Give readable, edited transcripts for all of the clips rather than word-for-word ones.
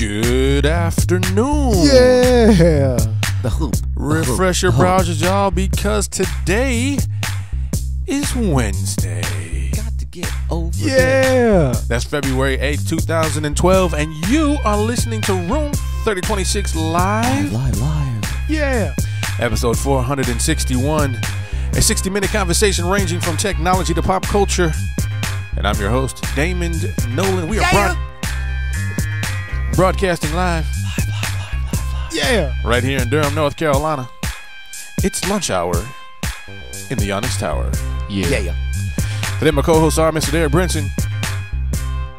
Good afternoon. Yeah. The hoop. Refresh your browsers, y'all, because today is Wednesday. Got to get over that. That's February 8th, 2012, and you are listening to Room 3026 Live. Live. Yeah. Episode 461. A 60-minute conversation ranging from technology to pop culture. And I'm your host, Damond Nollan. We are broadcasting live. Yeah. Right here in Durham, North Carolina. It's lunch hour in the Onyx Tower. Yeah. Today my co-hosts are Mr. Derek Brinson.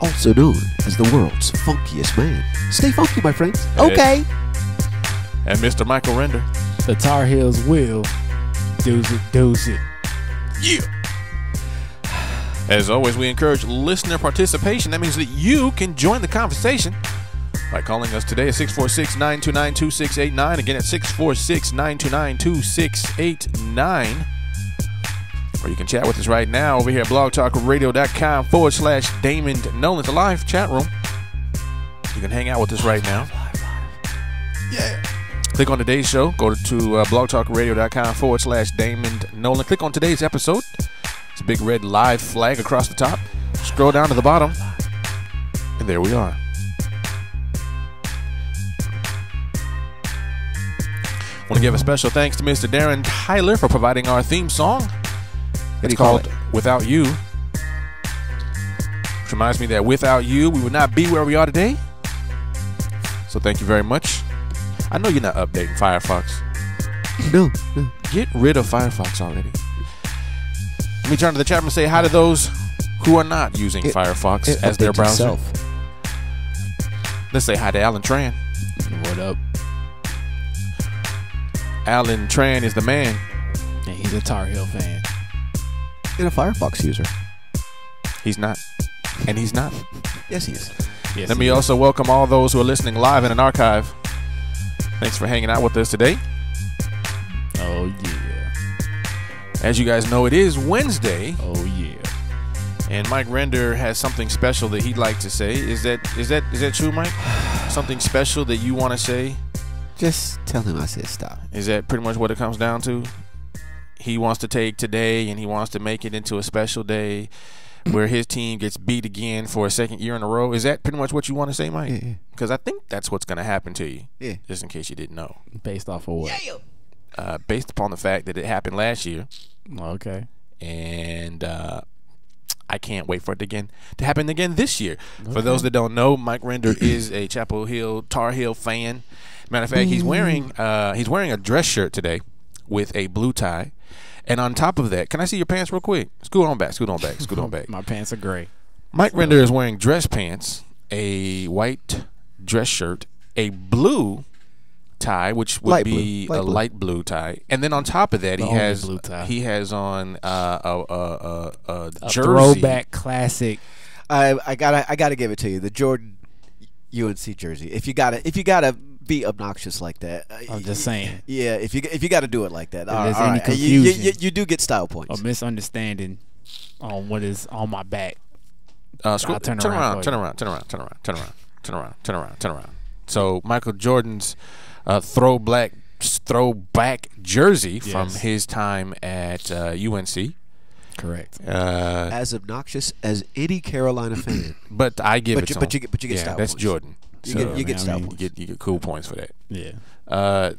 Also known as the world's funkiest man. Stay funky, my friends. Okay. And Mr. Michael Render. The Tar Heels will do it. Yeah. As always, we encourage listener participation. That means that you can join the conversation by calling us today at 646-929-2689. Again, at 646-929-2689. Or you can chat with us right now over here at blogtalkradio.com/Damond Nollan. It's a live chat room. You can hang out with us right now. Yeah. Click on today's show. Go to blogtalkradio.com/Damond Nollan. Click on today's episode. It's a big red live flag across the top. Scroll down to the bottom. And there we are. Want to give a special thanks to Mr. Darren Tyler for providing our theme song. It's called Without You. Which reminds me that without you, we would not be where we are today. So thank you very much. I know you're not updating Firefox. No. Get rid of Firefox already. Let me turn to the chat room and say hi to those who are not using Firefox as their browser. Yourself. Let's say hi to Alan Tran. What up? Alan Tran is the man. And he's a Tar Heel fan. And a Firefox user. He's not. And he's not. Yes, he is. Yes, Let me also welcome all those who are listening live in an archive. Thanks for hanging out with us today. Oh, yeah. As you guys know, it is Wednesday. Oh, yeah. And Mike Render has something special that he'd like to say. Is that true, Mike? Something special that you want to say? Just tell him I said stop. Is that pretty much what it comes down to? He wants to take today and he wants to make it into a special day where his team gets beat again for a second year in a row. Is that pretty much what you want to say, Mike? Yeah. Because I think that's what's going to happen to you. Yeah. Just in case you didn't know. Based off of what? Based upon the fact that it happened last year. Okay. And I can't wait for it to happen again this year. Okay. For those that don't know, Mike Render is a Chapel Hill Tar Heel fan. Matter of fact, he's wearing a dress shirt today with a blue tie. And on top of that, can I see your pants real quick? Scoot on back. My pants are gray. Mike Render is wearing dress pants, a white dress shirt, a blue tie, which would be a light blue tie, and then on top of that, he has on a jersey, throwback classic. I gotta give it to you. The Jordan UNC jersey. If you gotta be obnoxious like that, I'm just saying. Yeah, if you got to do it like that, if there's any confusion, you do get style points. Or misunderstanding on what is on my back. Turn around. So Michael Jordan's throwback jersey from his time at UNC. Correct. As obnoxious as any Carolina fan. But I give it to him. But you get style that's points. Jordan. You get style points. You get cool points for that. Yeah.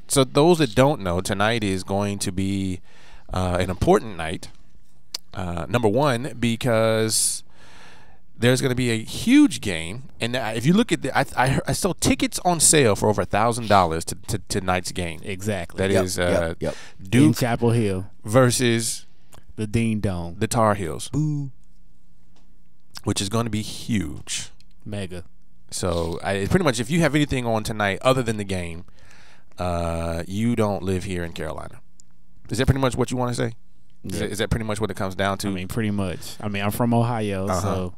So those that don't know, tonight is going to be an important night. Number one, because there's going to be a huge game, and if you look at I saw tickets on sale for over $1,000 to tonight's game. Exactly. That is Duke in Chapel Hill versus the Dean Dome, the Tar Heels. Boo. Which is going to be huge. Mega. So pretty much, if you have anything on tonight other than the game, you don't live here in Carolina. Is that pretty much what you want to say? Yeah. Is that pretty much what it comes down to? I mean, pretty much. I mean, I'm from Ohio, so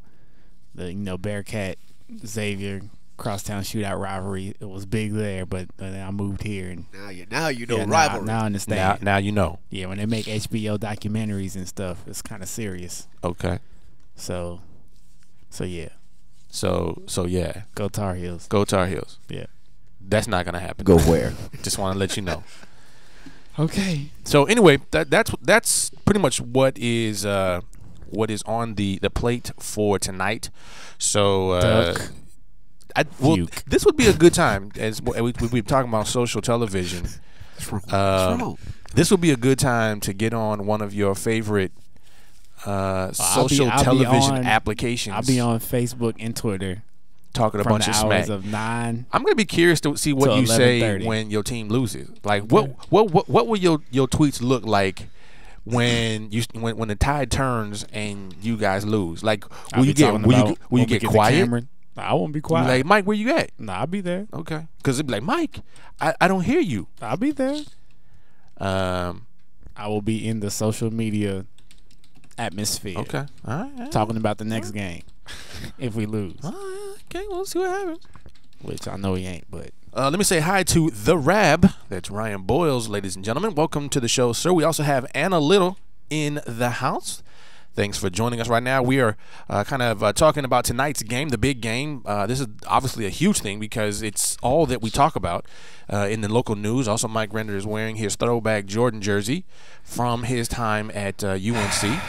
the Bearcat Xavier crosstown shootout rivalry, it was big there, but then I moved here and now you know rivalry. Now I understand. Now you know. Yeah, when they make HBO documentaries and stuff, it's kind of serious. Okay. So yeah. So yeah, Go Tar Heels. go Tar Heels. Yeah. That's not gonna happen. Go where? Just want to let you know. Okay. So anyway, that's pretty much what is on the plate for tonight. So Duck. this would be a good time as we're talking about social television. What's wrong? This would be a good time to get on one of your favorite social I'll be television on- applications. I'll be on Facebook and Twitter talking a from bunch the of hours smack. of 9. I'm gonna be curious to see what till you say 11:30. when your team loses. Like what will your tweets look like when the tide turns and you guys lose? Like I'll will be you get talking will about you when we get the quiet? camera. I won't be You quiet. like Mike, where you at? Nah, I'll be there. Okay, because it'd be like Mike, I don't hear you. I'll be there. Um. I will be in the social media atmosphere. Okay. All right. Talking about the next game if we lose, All right. Okay. We'll see what happens. which I know he ain't, but Let me say hi to the Rab. That's Ryan Boyles, ladies and gentlemen. Welcome to the show, sir. We also have Anna Little in the house. Thanks for joining us right now. We are kind of talking about tonight's game, the big game. This is obviously a huge thing because it's all that we talk about in the local news. Also, Mike Render is wearing his throwback Jordan jersey from his time at UNC,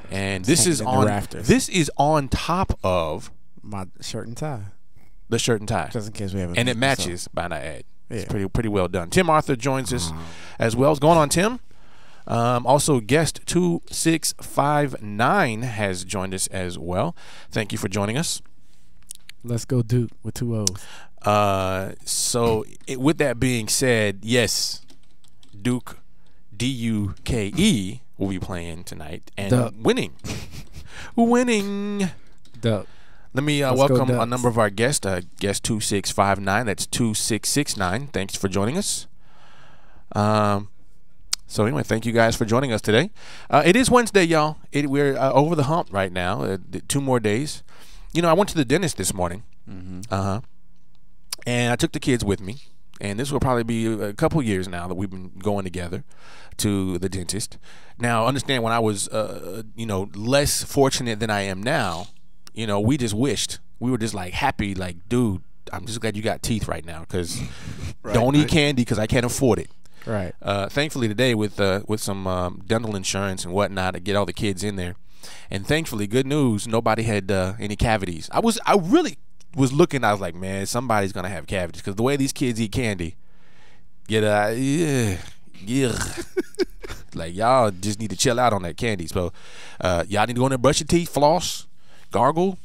and this is Hanging in the rafters. this is on top of my shirt and tie, the shirt and tie, just in case we have. and it matches. By not add, it's Yeah. pretty well done. Tim Arthur joins us as well. What's going on, Tim? Also, guest 2659 has joined us as well. Thank you for joining us. Let's go Duke with 2 O's. With that being said, yes, Duke, DUKE, will be playing tonight and Duck. winning. Winning. Duck. Let me Let's go welcome a Ducks. number of our guests. Guest 2659, that's 2669. Thanks for joining us. So anyway, thank you guys for joining us today. It is Wednesday, y'all. We're over the hump right now. 2 more days. You know, I went to the dentist this morning. And I took the kids with me. And this will probably be a couple years now that we've been going together to the dentist. Now, understand when I was, less fortunate than I am now, we just wished. We were just like happy, like, dude, I'm just glad you got teeth right now because don't eat candy because I can't afford it. Right. Thankfully today with some dental insurance and whatnot to get all the kids in there, and thankfully, good news, nobody had any cavities. I really was looking. I was like, man, somebody's gonna have cavities because the way these kids eat candy, like y'all just need to chill out on that candy. So y'all need to go in there, brush your teeth, floss, gargle,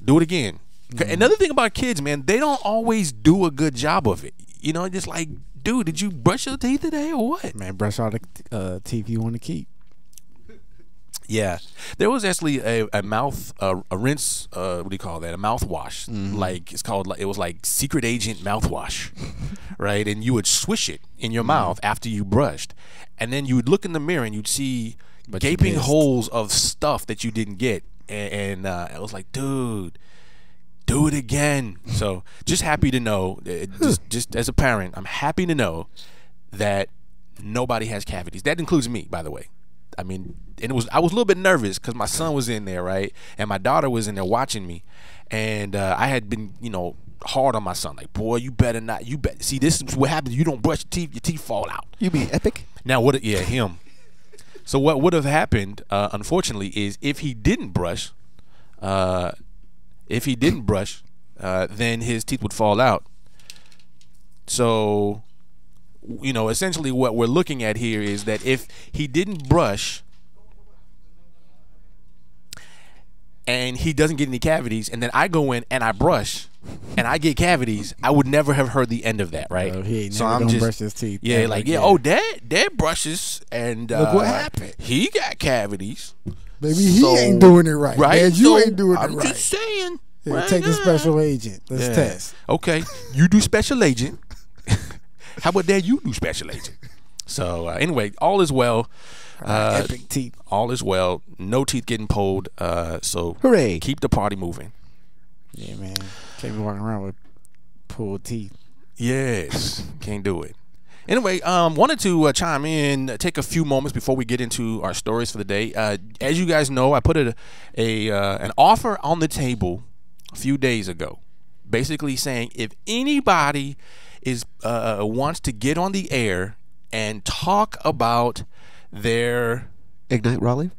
do it again. Another thing about kids, man, they don't always do a good job of it. Just like, dude, did you brush your teeth today or what? Man, brush all the teeth you want to keep. Yeah, there was actually a mouth a rinse. What do you call that? A mouthwash. Like it was like Secret Agent mouthwash, right? And you would swish it in your mouth after you brushed, and then you would look in the mirror and you'd see gaping holes of stuff that you didn't get, and I was like, dude, do it again. So just happy to know, just as a parent, I'm happy to know that nobody has cavities. That includes me, by the way. I mean, and I was a little bit nervous because my son was in there, right, and my daughter was in there watching me, and I had been, hard on my son, like, boy, you better not. See, this is what happens. You don't brush your teeth fall out. You mean Epic? Now what? Yeah, him. So what would have happened, unfortunately, is if he didn't brush, then his teeth would fall out. So, essentially what we're looking at here is that if he didn't brush and he doesn't get any cavities, and then I go in and I brush and I get cavities, I would never have heard the end of that, right? He ain't So never I'm gonna just brush his teeth. yeah, ever like again. oh, dad brushes and Look what happened. He got cavities. Baby, he So- ain't doing it right. Right? Man, you So, ain't doing I'm it right. just saying. Here, right take the now. special agent. Let's Yeah. test. Okay, you do special agent. How about that? You do special agent. So anyway, all is well. Epic teeth. All is well. No teeth getting pulled. So Hooray. keep the party moving. Yeah, man. Can't be walking around with pulled teeth. Yes, can't do it. Anyway, wanted to chime in, take a few moments before we get into our stories for the day. As you guys know, I put an offer on the table a few days ago, basically saying if anybody is wants to get on the air and talk about their Ignite Raleigh.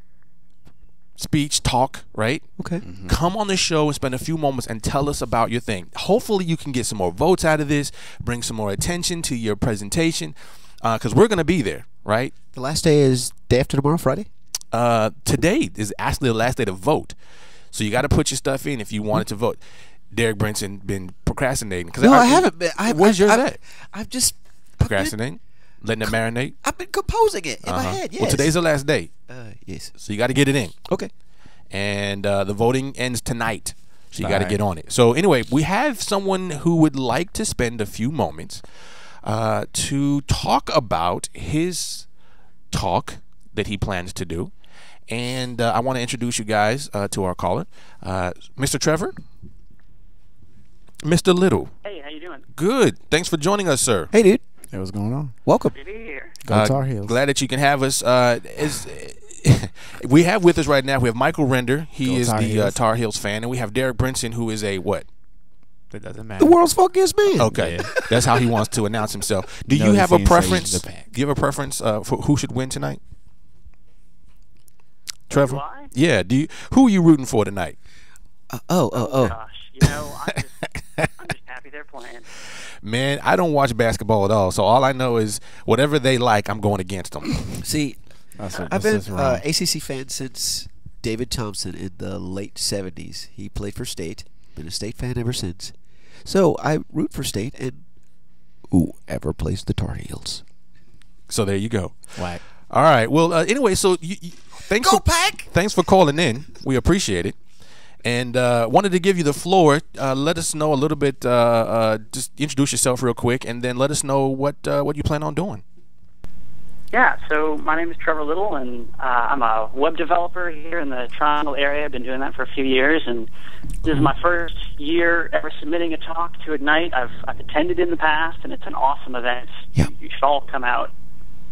speech, talk, right? Okay. Come on the show and spend a few moments and tell us about your thing. Hopefully you can get some more votes out of this, bring some more attention to your presentation, because we're going to be there, right? The last day is day after tomorrow, Friday. Today is actually the last day to vote. So you got to put your stuff in if you wanted to vote. Derek Brinson been procrastinating. No, I haven't been. Where's yours at? I've just Procrastinating? Letting it marinate? I've been composing it in my head. Yes. Well, today's the last day. Yes. So you got to get it in. Okay. And the voting ends tonight. So you got to get on it. So anyway, we have someone who would like to spend a few moments to talk about his talk that he plans to do. And I want to introduce you guys to our caller, Mr. Trevor. Mr. Little. Hey, how you doing? Good. Thanks for joining us, sir. Hey, dude. Hey, what's going on? Welcome. Good to be here. Go Tar Heels. Glad that you can have us. We have with us right now, we have Michael Render. He Go is Tar the Heels. Tar Heels fan. And we have Derek Brinson, who is a what? That doesn't matter. The world's funkiest man. Okay. Yeah. That's how he wants to announce himself. Do you Notice have he a didn't say preference? the pack. Do you have a preference for who should win tonight? Trevor? Do I? Yeah. Who are you rooting for tonight? Oh. Gosh, I'm just happy they're playing. Man, I don't watch basketball at all, so all I know is whatever they like, I'm going against them. See, That's I've been ACC fan since David Thompson in the late 70s. He played for State. Been a State fan ever since. So I root for State and whoever plays the Tar Heels. So there you go. Whack. All right. Well, anyway, so thanks Go Pack! Thanks for calling in. We appreciate it. And wanted to give you the floor. Let us know a little bit. Just introduce yourself real quick, and then let us know what you plan on doing. Yeah, so my name is Trevor Little, and I'm a web developer here in the Triangle area. I've been doing that for a few years, and this is my first year ever submitting a talk to Ignite. I've attended in the past, and it's an awesome event. Yeah. You should all come out.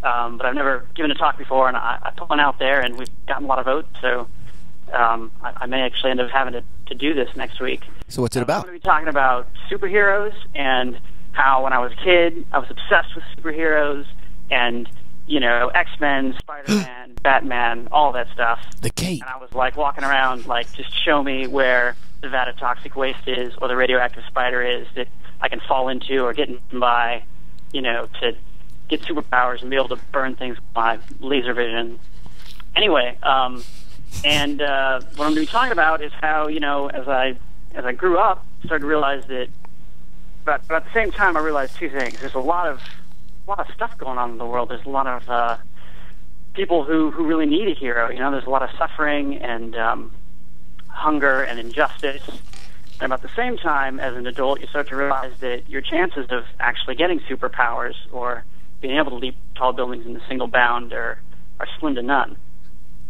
But I've never given a talk before, and I put one out there, and we've gotten a lot of votes, so I may actually end up having to do this next week. So what's it I'm about? going to be talking about superheroes and how when I was a kid, I was obsessed with superheroes and, X-Men, Spider-Man, Batman, all that stuff. The Cape. And I was like walking around like, just show me where the vat of toxic waste is or the radioactive spider is that I can fall into or get by, to get superpowers and be able to burn things with my laser vision. Anyway, and what I'm going to be talking about is how, as I grew up, started to realize that, but at the same time, I realized two things. There's a lot of stuff going on in the world. There's a lot of people who really need a hero. There's a lot of suffering and hunger and injustice. And about the same time, as an adult, you start to realize that your chances of actually getting superpowers or being able to leap tall buildings in a single bound are slim to none.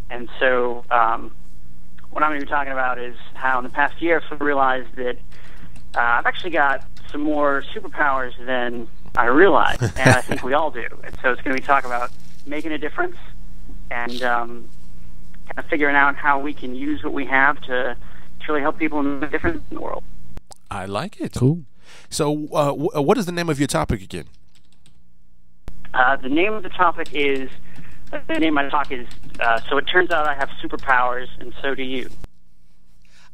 And so what I'm going to be talking about is how in the past year I've realized that I've actually got some more superpowers than I realized, and I think we all do. And so it's going to be talking about making a difference and kind of figuring out how we can use what we have to really help people make a difference in the world. I like it. Cool. So what is the name of your topic again? The name of the topic is, the name of my talk is, So It Turns Out I Have Superpowers, and So Do You.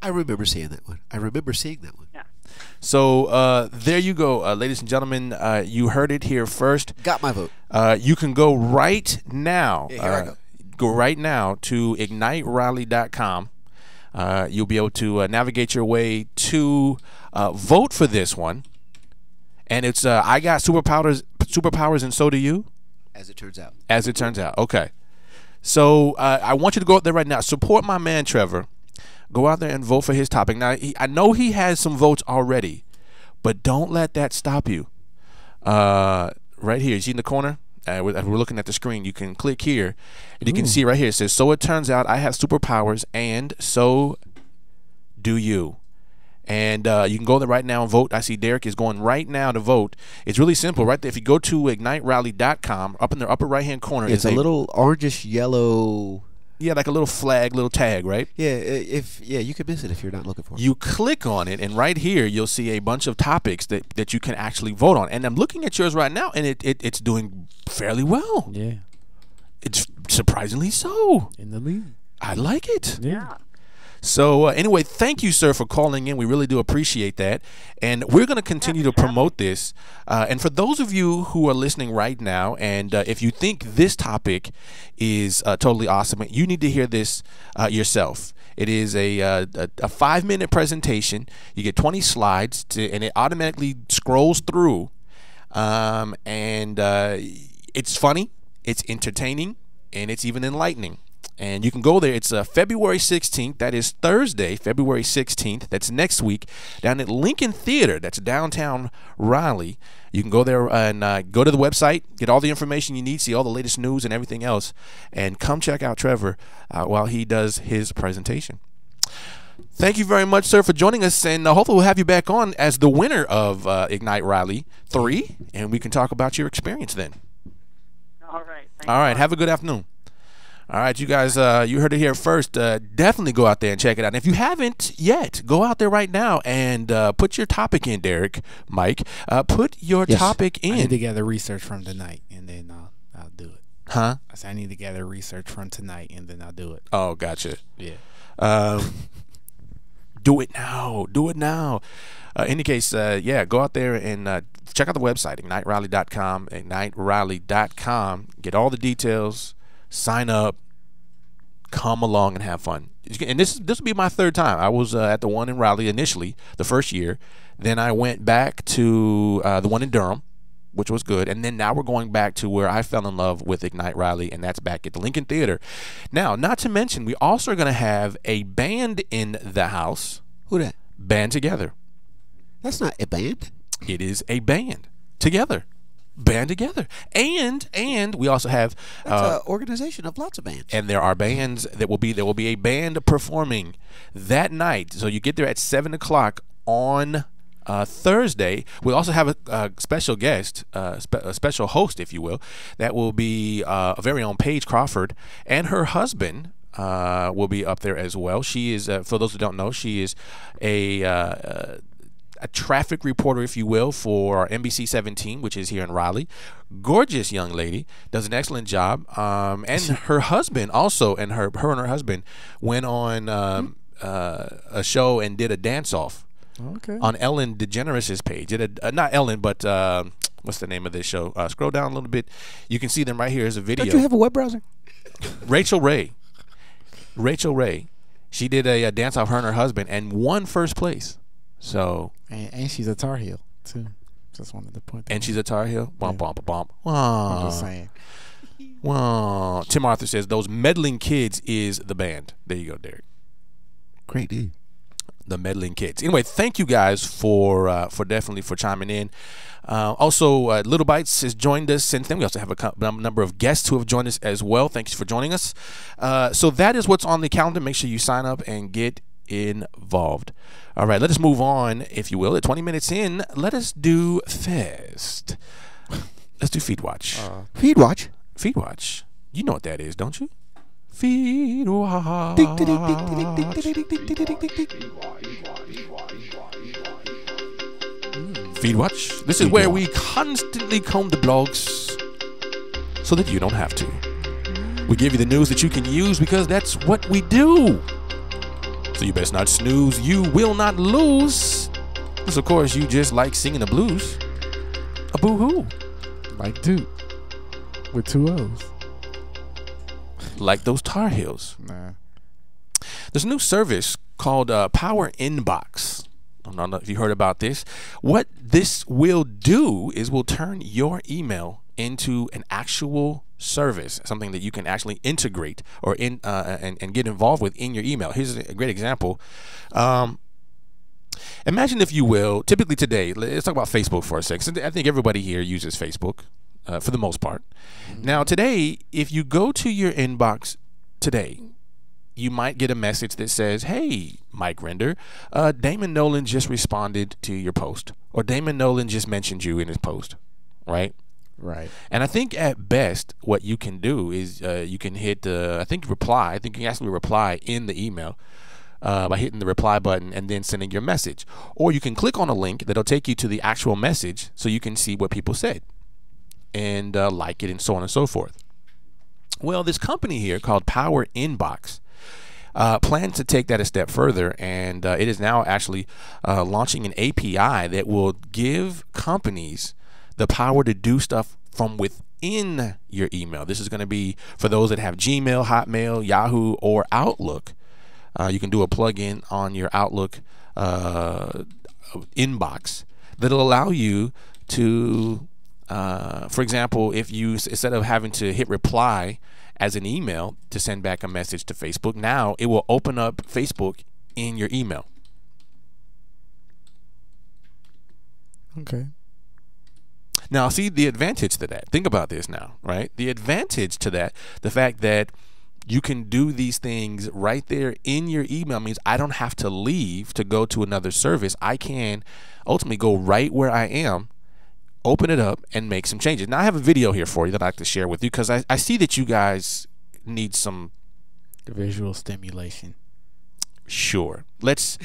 I remember seeing that one. Yeah. So there you go, ladies and gentlemen. You heard it here first. Got my vote. You can go right now. Yeah, here I go. Go right now to igniteraleigh.com. You'll be able to navigate your way to vote for this one. And it's I got superpowers, and so do you. As it turns out. As it turns out. Okay. So I want you to go out there right now. Support my man, Trevor. Go out there and vote for his topic. Now, I know he has some votes already, but don't let that stop you. Right here, you see in the corner? We're looking at the screen. You can click here, and you can see right here. It says, so it turns out I have superpowers, and so do you. And you can go there right now and vote. I see Derek is going right now to vote. It's really simple. Right there, if you go to igniteraleigh.com, up in the upper right-hand corner, It's a little orangish yellow Yeah, like a little flag, little tag, right? Yeah, you could miss it if you're not looking for it. You click on it, and right here you'll see a bunch of topics that you can actually vote on. And I'm looking at yours right now, and it's doing fairly well. Yeah. It's surprisingly so. In the lead. I like it. Yeah. So anyway, thank you, sir, for calling in. We really do appreciate that. And we're going to continue to promote this. And for those of you who are listening right now, and if you think this topic is totally awesome, you need to hear this yourself. It is a 5-minute presentation. You get 20 slides, and it automatically scrolls through. And it's funny, it's entertaining, and it's even enlightening. And you can go there. It's February 16th. That is Thursday, February 16th. That's next week down at Lincoln Theater. That's downtown Raleigh. You can go there and go to the website, get all the information you need, see all the latest news and everything else, and come check out Trevor while he does his presentation. Thank you very much, sir, for joining us, and hopefully we'll have you back on as the winner of Ignite Raleigh 3, and we can talk about your experience then. All right. All right. Have a good afternoon. All right, you guys, you heard it here first. Definitely go out there and check it out. And if you haven't yet, go out there right now and put your topic in, Mike. Put your topic in. I need to gather research from tonight, and then I'll do it. Huh? I said I need to gather research from tonight, and then I'll do it. Oh, gotcha. Yeah. Do it now. Do it now. In any case, yeah, go out there and check out the website, IgniteRaleigh.com, IgniteRaleigh.com. Get all the details. Sign up, come along and have fun. And this will be my third time. I was at the one in Raleigh initially, the first year. Then I went back to the one in Durham, which was good. And then now we're going back to where I fell in love with Ignite Raleigh, and that's back at the Lincoln Theater. Now, not to mention, we also are going to have a band in the house. Who that? Band Together. That's not a band. It is a band together. Band together, and we also have That's an organization of lots of bands. And there are bands that will be a band performing that night. So you get there at 7 o'clock on Thursday. We'll also have a special guest, a special host, if you will. That will be a very own Paige Crawford, and her husband will be up there as well. She is, for those who don't know, she is a traffic reporter, if you will, for NBC 17, which is here in Raleigh. Gorgeous young lady, does an excellent job. And her husband also, and her and her husband went on a show and did a dance-off on Ellen DeGeneres' page. Not Ellen, but what's the name of this show? Scroll down a little bit. You can see them right here as a video. Don't you have a web browser? Rachel Ray. She did a dance-off, her and her husband, and won first place. So and she's a Tar Heel too. Just wanted to point that. And she's a Tar Heel. Bump, bump, bump. I'm just saying. Well, Tim Arthur says those meddling kids is the band. There you go, Derek. Great name. The meddling kids. Anyway, thank you guys for definitely for chiming in. Also, Little Bites has joined us since then. We also have a number of guests who have joined us as well. Thanks for joining us. So that is what's on the calendar. Make sure you sign up and get involved. All right, let us move on, if you will. At 20 minutes in, let us do Fest. Let's do Feed Watch. Feed Watch? Feed Watch. You know what that is, don't you? Feed Watch. Feed Watch. This is where we constantly comb the blogs so that you don't have to. We give you the news that you can use because that's what we do. So you best not snooze, you will not lose. Because of course you just like singing the blues. A boo-hoo. Like Duke. With 2 O's. Like those Tar Heels. Nah. There's a new service called Power Inbox. I don't know if you heard about this. What this will do is will turn your email into an actual service, something that you can actually integrate or and get involved with in your email. Here's a great example. Imagine, if you will, typically today, let's talk about Facebook for a second. I think everybody here uses Facebook for the most part. Now today, if you go to your inbox today, you might get a message that says, hey, Mike Render, Damond Nollan just responded to your post, or Damond Nollan just mentioned you in his post, right? Right. And I think at best, what you can do is you can hit, I think reply. I think you can actually reply in the email by hitting the reply button and then sending your message. Or you can click on a link that'll take you to the actual message so you can see what people said and like it and so on and so forth. Well, this company here called Power Inbox plans to take that a step further, and it is now actually launching an API that will give companies the power to do stuff from within your email. This is going to be for those that have Gmail, Hotmail, Yahoo, or Outlook. You can do a plugin on your Outlook inbox that'll allow you to, for example, if you, instead of having to hit reply as an email to send back a message to Facebook, now it will open up Facebook in your email. Okay. Now, see the advantage to that. Think about this now, right? The advantage to that, the fact that you can do these things right there in your email, means I don't have to leave to go to another service. I can ultimately go right where I am, open it up, and make some changes. Now, I have a video here for you that I'd like to share with you because I see that you guys need some visual stimulation. Sure. Let's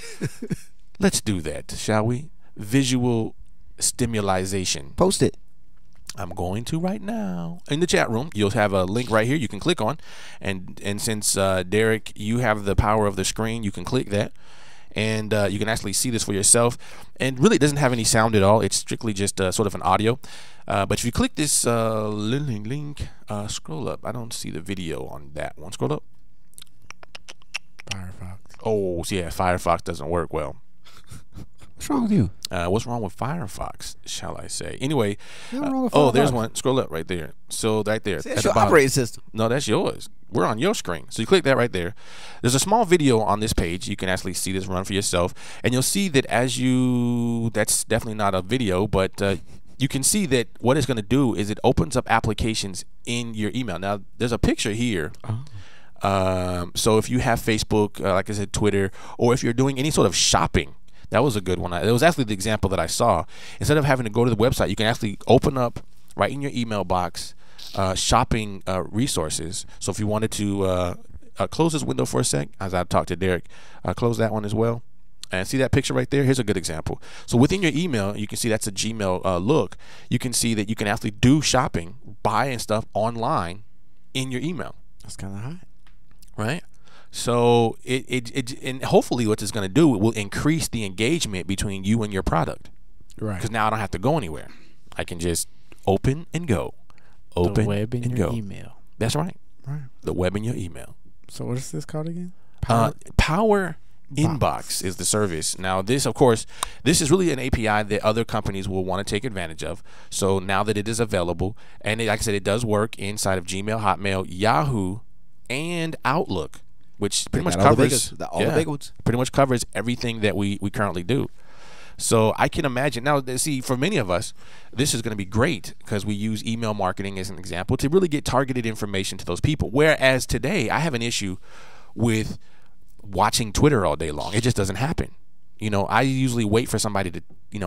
do that, shall we? Visual stimulation. Post it. I'm going to right now. In the chat room, you'll have a link right here you can click on. And since, Derek, you have the power of the screen, you can click that. And you can actually see this for yourself. And really, it doesn't have any sound at all. It's strictly just sort of an audio. But if you click this link, scroll up. I don't see the video on that one. Scroll up. Firefox. Oh, yeah, Firefox doesn't work well. What's wrong with you? What's wrong with Firefox, shall I say? Anyway, Nothing wrong with oh, there's Firefox. one. Scroll up right there. So right there. See, at that's the your bottom. operating system. No, that's yours. We're on your screen. So you click that right there. There's a small video on this page. You can actually see this run for yourself. And you'll see that that's definitely not a video, but you can see that what it's going to do is it opens up applications in your email. Now, there's a picture here. So if you have Facebook, like I said, Twitter, or if you're doing any sort of shopping, that was a good one. It was actually the example that I saw. Instead of having to go to the website, you can actually open up right in your email box shopping resources. So if you wanted to close this window for a sec, as I talked to Derek, close that one as well. And see that picture right there? Here's a good example. So within your email, you can see that's a Gmail look. You can see that you can actually do shopping, buying stuff online in your email. That's kind of hot. Right? So and hopefully what it's going to do, it will increase the engagement between you and your product. Right. Because now I don't have to go anywhere. I can just open and go. Open the web in and your go. Email. That's right. Right. The web in your email. So what is this called again? Power Inbox is the service. Now this, of course, this is really an API that other companies will want to take advantage of. So now that it is available, and like I said, it does work inside of Gmail, Hotmail, Yahoo, and Outlook, which pretty much covers all the big ones. Pretty much covers everything that we currently do. So I can imagine now. See, for many of us, this is going to be great because we use email marketing as an example to really get targeted information to those people. Whereas today, I have an issue with watching Twitter all day long. It just doesn't happen. You know, I usually wait for somebody to,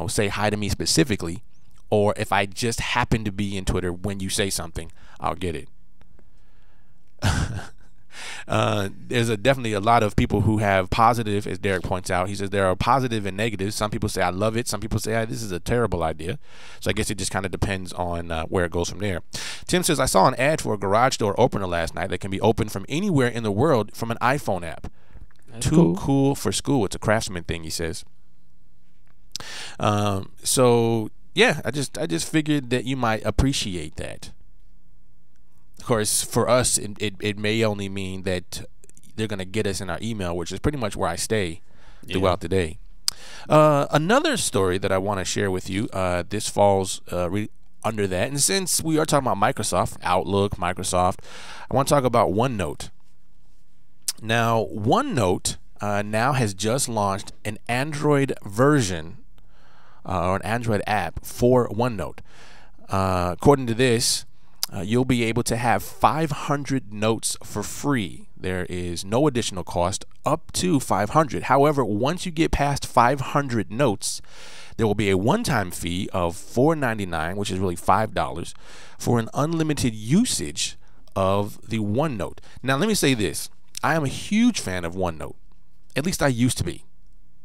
say hi to me specifically, or if I just happen to be in Twitter when you say something, I'll get it. There's definitely a lot of people who have positive, as Derek points out. He says there are positive and negatives. Some people say I love it. Some people say this is a terrible idea. So I guess it just kind of depends on where it goes from there. Tim says I saw an ad for a garage door opener last night that can be opened from anywhere in the world from an iPhone app. That's Too cool for school. It's a craftsman thing, he says. So yeah, I just figured that you might appreciate that. Of course, for us, it may only mean that they're going to get us in our email, which is pretty much where I stay throughout the day. Another story that I want to share with you, this falls under that. And since we are talking about Microsoft, Outlook, Microsoft, I want to talk about OneNote. Now, OneNote now has just launched an Android version or an Android app for OneNote. According to this, you'll be able to have 500 notes for free. There is no additional cost up to 500. However, once you get past 500 notes, there will be a one-time fee of $4.99, which is really $5, for an unlimited usage of the OneNote. Now, let me say this. I am a huge fan of OneNote. At least I used to be.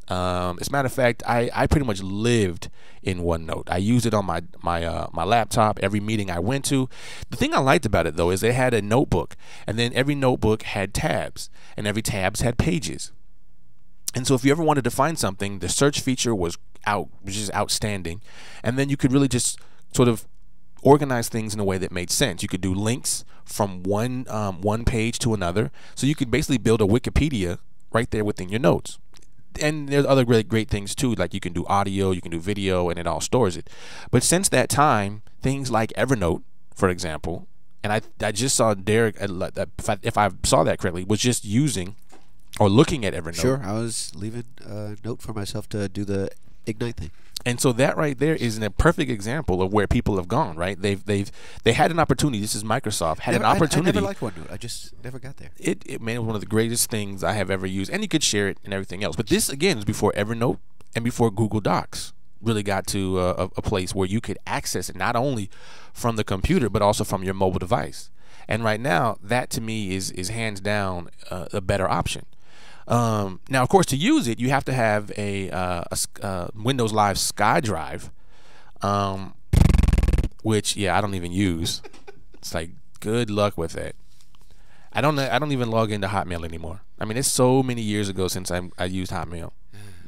As a matter of fact, I pretty much lived in OneNote. I used it on my laptop every meeting I went to. The thing I liked about it, though, is they had a notebook, and then every notebook had tabs, and every tabs had pages. And so if you ever wanted to find something, the search feature was just outstanding. And then you could really just sort of organize things in a way that made sense. You could do links from one page to another. So you could basically build a Wikipedia right there within your notes. And there's other really great things too, like you can do audio, you can do video, and it all stores it. But since that time, things like Evernote, for example, and I just saw Derek, if I saw that correctly, was just using or looking at Evernote. Sure, I was leaving a note for myself to do the Ignite thing. And so that right there is a perfect example of where people have gone, right? They had an opportunity. This is Microsoft had an opportunity. I never liked OneNote. I just never got there. It was one of the greatest things I have ever used, and you could share it and everything else. But this again is before Evernote and before Google Docs really got to a place where you could access it not only from the computer but also from your mobile device. And right now, that to me is hands down a better option. Now, of course, to use it, you have to have a Windows Live SkyDrive, which I don't even use. It's like good luck with that. I don't even log into Hotmail anymore. I mean, it's so many years ago since I used Hotmail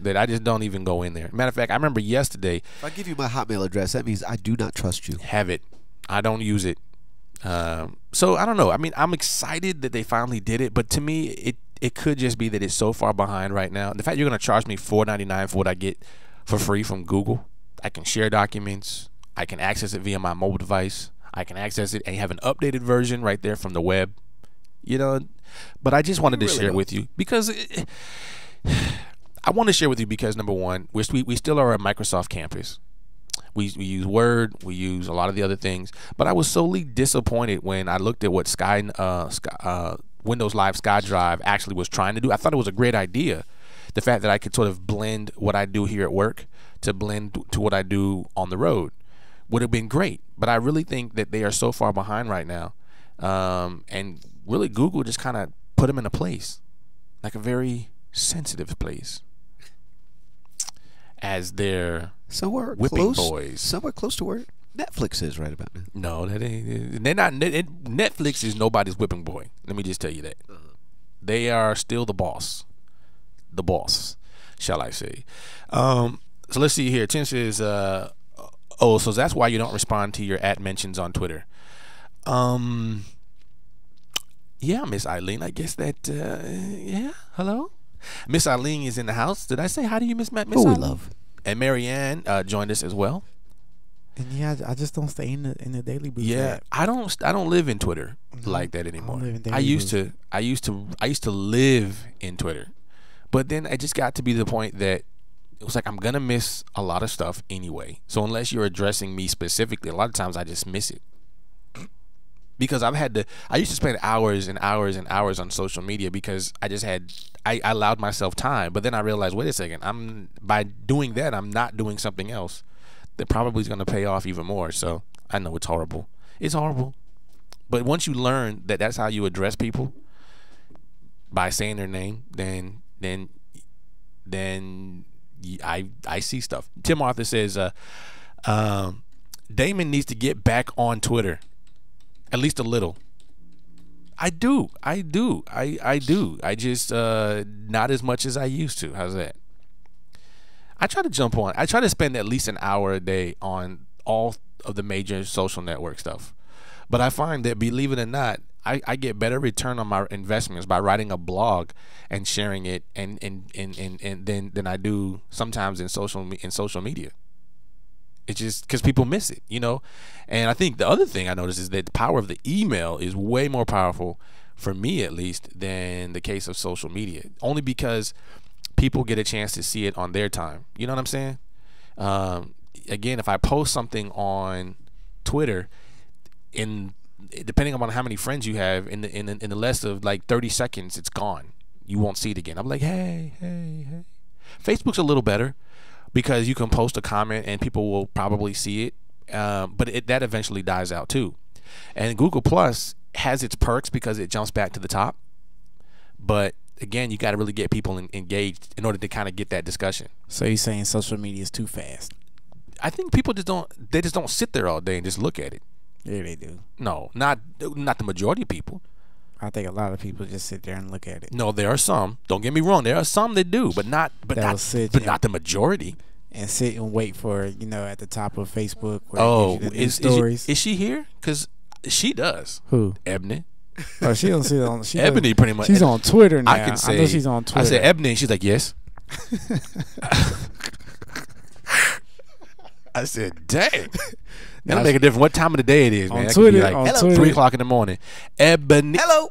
that I just don't even go in there. Matter of fact, I remember yesterday. If I give you my Hotmail address, that means I do not trust you. Have it. I don't use it. So I don't know. I mean, I'm excited that they finally did it, but to me, it could just be that it's so far behind right now. The fact you're going to charge me $4.99 for what I get for free from Google, I can share documents, I can access it via my mobile device, I can access it and have an updated version right there from the web, But I just wanted to share it with you because I want to share with you because number one, we still are a Microsoft campus. We use Word, we use a lot of the other things, but I was solely disappointed when I looked at what Windows Live SkyDrive actually was trying to do. I thought it was a great idea. The fact that I could sort of blend what I do here at work to blend to what I do on the road would have been great. But I really think that they are so far behind right now. And really Google just kind of put them in a place, like a very sensitive place, as their whipping boys. Somewhere close to where Netflix is right about now. No, that ain't. They're not. Netflix is nobody's whipping boy. Let me just tell you that. They are still the boss. The boss, shall I say? So let's see here. Tim says, so that's why you don't respond to your @mentions on Twitter. Yeah, Miss Eileen. I guess that. Yeah. Hello. Miss Eileen is in the house. Did I say hi to you, Miss Eileen? We love. And Marianne joined us as well. And yeah, I just don't stay in the daily booth. Yeah, I don't live in Twitter like that anymore. I used to live in Twitter, but then it just got to be the point that it was like I'm gonna miss a lot of stuff anyway. So unless you're addressing me specifically, a lot of times I just miss it. Because I used to spend hours and hours and hours on social media because I allowed myself time. But then I realized, wait a second, by doing that, I'm not doing something else that probably is going to pay off even more. So I know it's horrible. It's horrible. But once you learn that that's how you address people, by saying their name, then I see stuff. Tim Arthur says, Damond needs to get back on Twitter. At least a little. I do. I just not as much as I used to. How's that? I try to jump on. I try to spend at least an hour a day on all of the major social network stuff. But I find that, believe it or not, I get better return on my investments by writing a blog and sharing it and than I do sometimes in social media. It's just because people miss it, And I think the other thing I noticed is that the power of the email is way more powerful, for me at least, than the case of social media. Only because people get a chance to see it on their time. You know what I'm saying? Again, if I post something on Twitter, in depending on how many friends you have, in the less of like 30 seconds, it's gone. You won't see it again. I'm like, hey. Facebook's a little better because you can post a comment and people will probably see it, but that eventually dies out too. And Google Plus has its perks because it jumps back to the top, but again, you got to really get people engaged in order to kind of get that discussion. So you're saying social media is too fast? I think people just don't sit there all day and just look at it. Yeah, they do. No, not the majority of people. I think a lot of people just sit there and look at it. No, there are some. Don't get me wrong. There are some that do, but not the majority. And sit and wait for, at the top of Facebook. Where Is she here? Because she does. Who? Ebony. Oh, she don't see it on. Ebony pretty much. She's on Twitter now. I can say. I know she's on Twitter. I said Ebony, and she's like, yes. I said, dang. That'll make a difference what time of the day it is, man. On Twitter, like Twitter. 3 o'clock in the morning. Ebony. Hello.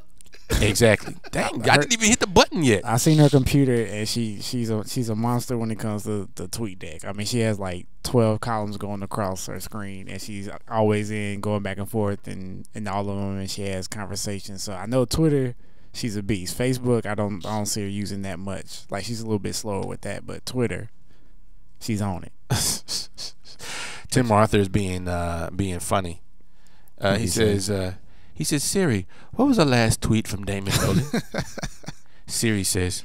Exactly. Dang, I didn't even hit the button yet. I seen her computer, and she's a monster when it comes to the tweet deck. I mean, she has like 12 columns going across her screen, and she's always going back and forth, and all of them, and she has conversations. So I know Twitter, she's a beast. Facebook, I don't see her using that much. Like, she's a little bit slower with that, but Twitter, she's on it. Tim Arthur's being funny. He says, Siri, what was the last tweet from Damond Nollan? Siri says,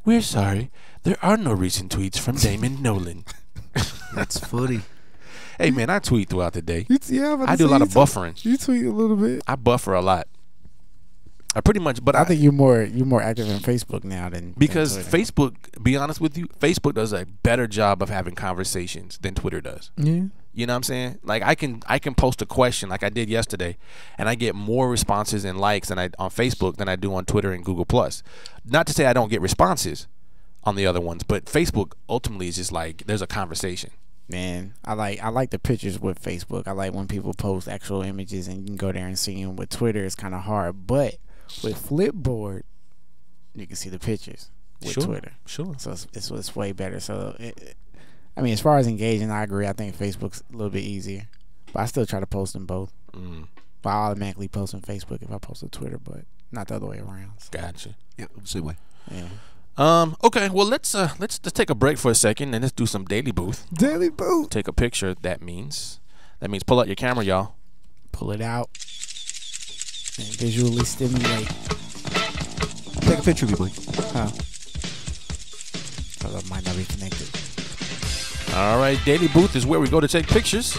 we're sorry, there are no recent tweets from Damond Nollan. That's funny. Hey man, I tweet throughout the day. But I do a lot of buffering. You tweet a little bit. I buffer a lot. I pretty much, but I think you're more active in Facebook now than because Twitter. Facebook, be honest with you, Facebook does a better job of having conversations than Twitter does. Yeah. You know what I'm saying? Like I can post a question like I did yesterday, and I get more responses and likes on Facebook than I do on Twitter and Google Plus. Not to say I don't get responses on the other ones, but Facebook ultimately is just like there's a conversation. Man, I like the pictures with Facebook. I like when people post actual images and you can go there and see them. With Twitter, it's kind of hard, but with Flipboard, you can see the pictures with Twitter. Sure. So it's way better. So I mean, as far as engaging, I agree. I think Facebook's a little bit easier, but I still try to post them both. But I automatically post on Facebook if I post on Twitter, but not the other way around. So. Gotcha. Yeah, same way. Yeah. Okay. Well, let's take a break for a second and let's do some Daily Booth. Daily Booth. Take a picture. That means pull out your camera, y'all. Pull it out and visually stimulate. Take a picture of you, Mike. Huh? That might not be connected. All right, Daily Booth is where we go to take pictures.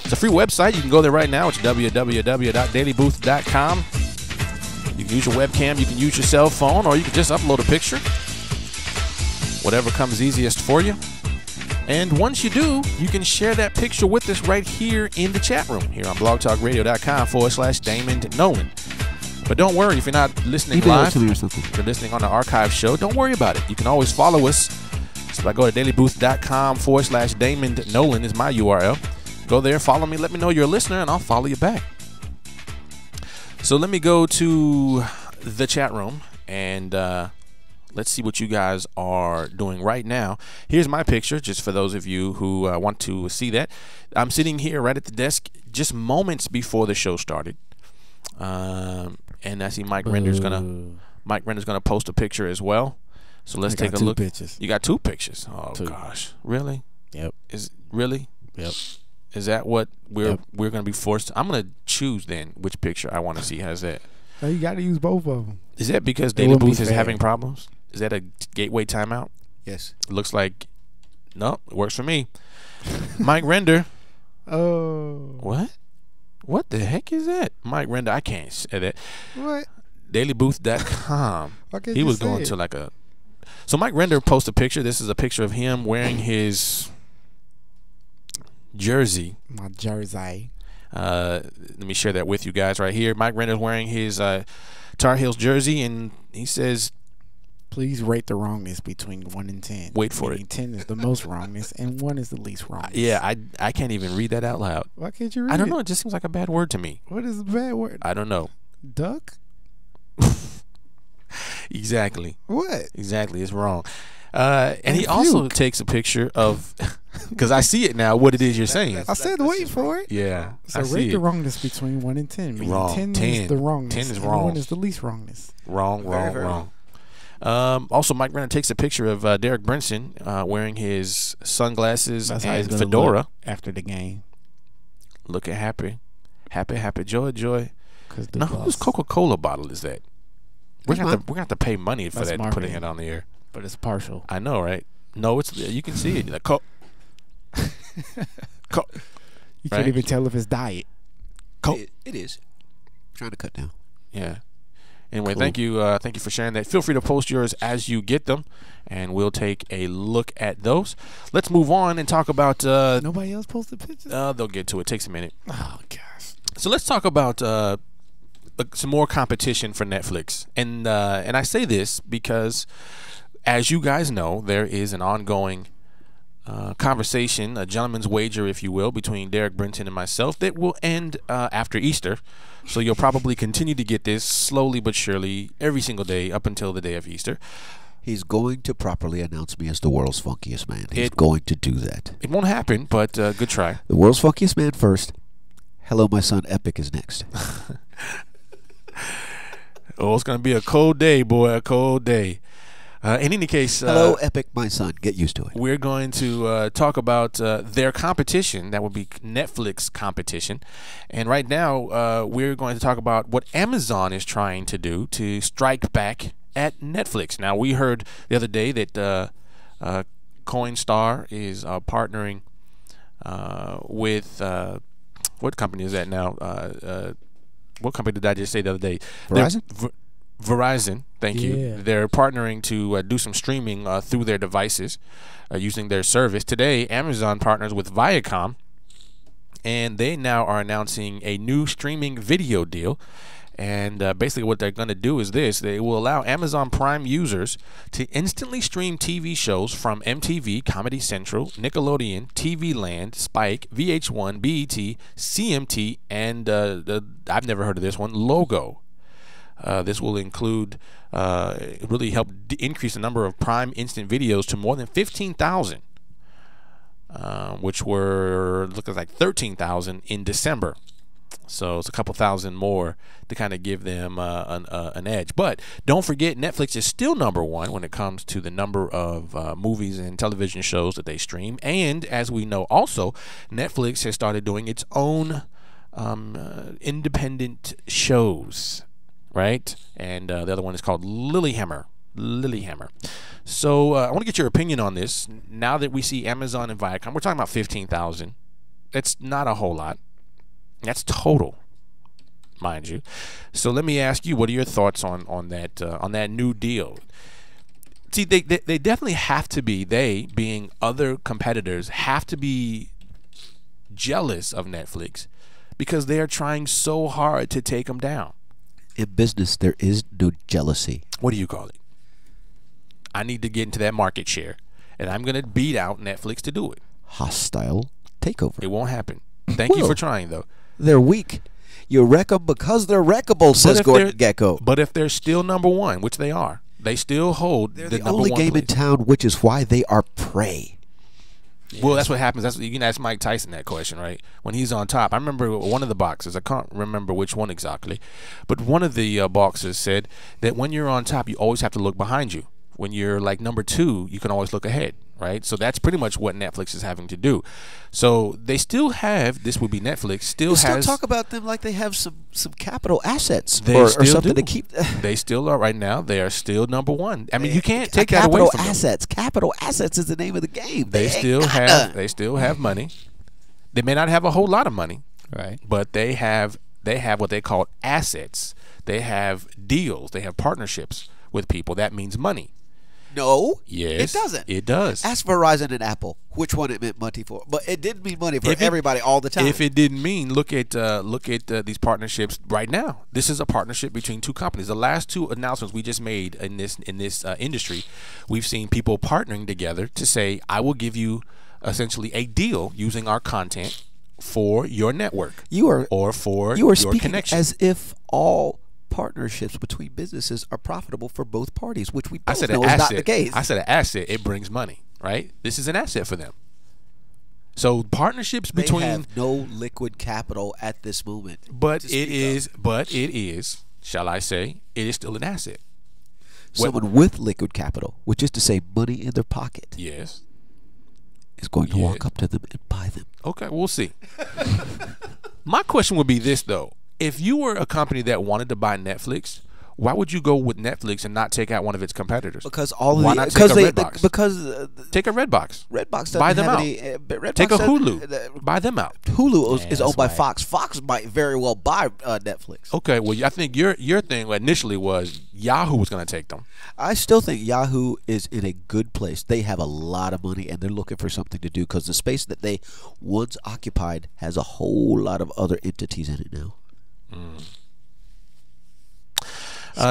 It's a free website. You can go there right now. It's www.dailybooth.com. You can use your webcam, you can use your cell phone, or you can just upload a picture. Whatever comes easiest for you. And once you do, you can share that picture with us right here in the chat room here on blogtalkradio.com/Damond Nollan. But don't worry if you're not listening live. To me or something. If you're listening on the archive show, don't worry about it. You can always follow us. So I go to dailybooth.com/Damond Nollan is my URL. Go there, follow me, let me know you're a listener, and I'll follow you back. So let me go to the chat room and let's see what you guys are doing right now. Here's my picture, just for those of you who want to see that. I'm sitting here right at the desk just moments before the show started. And I see Mike Render's gonna post a picture as well. So let's take a look. Pictures. You got 2 pictures. Oh Two. gosh, really? Yep. Really? Yep. Is that what we're gonna be forced to? I'm gonna choose then which picture I want to see. How's that? Oh, you got to use both of them. Is that because Daily wouldn't be Booth is fair. having problems? Is that a gateway timeout? Yes. It looks like no, it works for me. Mike Render. Oh. What? What the heck is that? Mike Render. I can't say that. What? Dailybooth.com. Why can't He you was say going it? to like a. So Mike Render posted a picture. This is a picture of him wearing his jersey. My jersey. Let me share that with you guys right here. Mike Render's wearing his Tar Heels jersey, and he says, Please rate the wrongness between 1 and 10. Wait for Meaning it. 10 is the most wrongness, and 1 is the least wrongness. yeah, I can't even read that out loud. Why can't you read I don't it? know. It just seems like a bad word to me. What is the bad word? I don't know. Duck? Exactly. What? Exactly. It's wrong. And he also takes a picture of Because I see it now. What it is you're saying? I said wait for it. Yeah, So I rate see the it. wrongness between 1 and 10. Meaning Wrong. 10 10. is the wrongness. 10 is and wrong. 1 is the least wrongness. Wrong. very Wrong. Also, Mike Renner takes a picture of Derek Brinson wearing his sunglasses That's how he's and gonna fedora. look after the game. Looking happy, joy. Cause Now, whose Coca-Cola bottle is that? We're That's gonna have to pay money for That's that, marketing. putting it on the air. But it's partial. I know, right? No, it's you can see it. Like, You Right? can't even tell if it's diet. It is. Trying to cut down. yeah. Anyway, Cool. thank you for sharing that. Feel free to post yours as you get them, and we'll take a look at those. Let's move on and talk about. Nobody else posted pictures. They'll get to it. Takes a minute. Oh gosh. So let's talk about some more competition for Netflix, and I say this because, as you guys know, there is an ongoing conversation, a gentleman's wager, if you will, between Derek Brinton and myself that will end after Easter. So you'll probably continue to get this slowly but surely every single day up until the day of Easter. He's going to properly announce me as the world's funkiest man. He's going to do that. It won't happen, but good try. The world's funkiest man first. Hello, my son. Epic is next. Oh, it's going to be a cold day, boy, a cold day. In any case, Hello, Epic, my son. Get used to it. we're going to talk about their competition. That would be Netflix competition. And right now, we're going to talk about what Amazon is trying to do to strike back at Netflix. Now, we heard the other day that Coinstar is partnering with what company is that now? What company did I just say the other day? Verizon? Verizon, thank you. Yeah. They're partnering to do some streaming through their devices using their service. Today, Amazon partners with Viacom, and they now are announcing a new streaming video deal. And basically what they're going to do is this. They will allow Amazon Prime users to instantly stream TV shows from MTV, Comedy Central, Nickelodeon, TV Land, Spike, VH1, BET, CMT, and I've never heard of this one, Logo. This will include really help increase the number of Prime instant videos to more than 15,000, which were looking like 13,000 in December. So it's a couple thousand more to kind of give them an edge. But don't forget, Netflix is still number one when it comes to the number of movies and television shows that they stream. And as we know also, Netflix has started doing its own independent shows, right? And the other one is called Lilyhammer. So I want to get your opinion on this. Now that we see Amazon and Viacom, we're talking about 15,000. That's not a whole lot. That's total, mind you. So let me ask you, what are your thoughts on that new deal? See, they definitely have to be, they being other competitors, have to be jealous of Netflix because they are trying so hard to take them down. In business, there is no jealousy. What do you call it? I need to get into that market share, and I'm going to beat out Netflix to do it. Hostile takeover. It won't happen. Thank you Well, for trying, though. They're weak. You wreck them because they're wreckable, says if Gordon they're- Gecko. But if they're still number one, which they are, they still hold They're the the number only one game in place. town, which is why they are prey. Well, that's what happens. That's, you can ask Mike Tyson that question, right? When he's on top. I remember one of the boxers, I can't remember which one exactly, but one of the boxers said that when you're on top, you always have to look behind you. When you're like number two, you can always look ahead, right? So that's pretty much what Netflix is having to do. So they still have, this would be Netflix, You still has, talk about them like they have some capital assets They or still something do. to keep. they still are right now. They are still number one. I mean, you can't take that capital away from them. assets. Capital assets is the name of the game. They ain't still got have none. they still have money. They may not have a whole lot of money, Right. but they have what they call assets. They have deals. They have partnerships with people. That means money. No, Yes, it doesn't. It does. Ask Verizon and Apple which one it meant money for, but it didn't mean money for If it- everybody all the time. If it didn't mean, look at these partnerships right now. This is a partnership between two companies. The last two announcements we just made in this industry, we've seen people partnering together to say, "I will give you essentially a deal using our content for your network you are for you are your speaking connection." as if all partnerships between businesses are profitable for both parties, which we I both said know an is asset. not the case. I said an asset. It brings money, right? This is an asset for them. So partnerships They between, have no liquid capital at this moment. but to it speak is, shall I say, it is still an asset. Someone with liquid capital, which is to say money in their pocket, Yes. is going to Yeah. walk up to them and buy them. Okay, we'll see. My question would be this though: if you were a company that wanted to buy Netflix, why would you go with Netflix and not take out one of its competitors? Because all Why of not the take a because they Redbox? because Take a Redbox. Redbox doesn't Buy them have out. any. Redbox Take a doesn't- Hulu. Buy them out. Hulu Yeah, is owned that's by right. Fox. Fox might very well buy Netflix. Okay, well, I think your thing initially was Yahoo was going to take them. I still think Yahoo is in a good place. They have a lot of money and they're looking for something to do because the space that they once occupied has a whole lot of other entities in it now.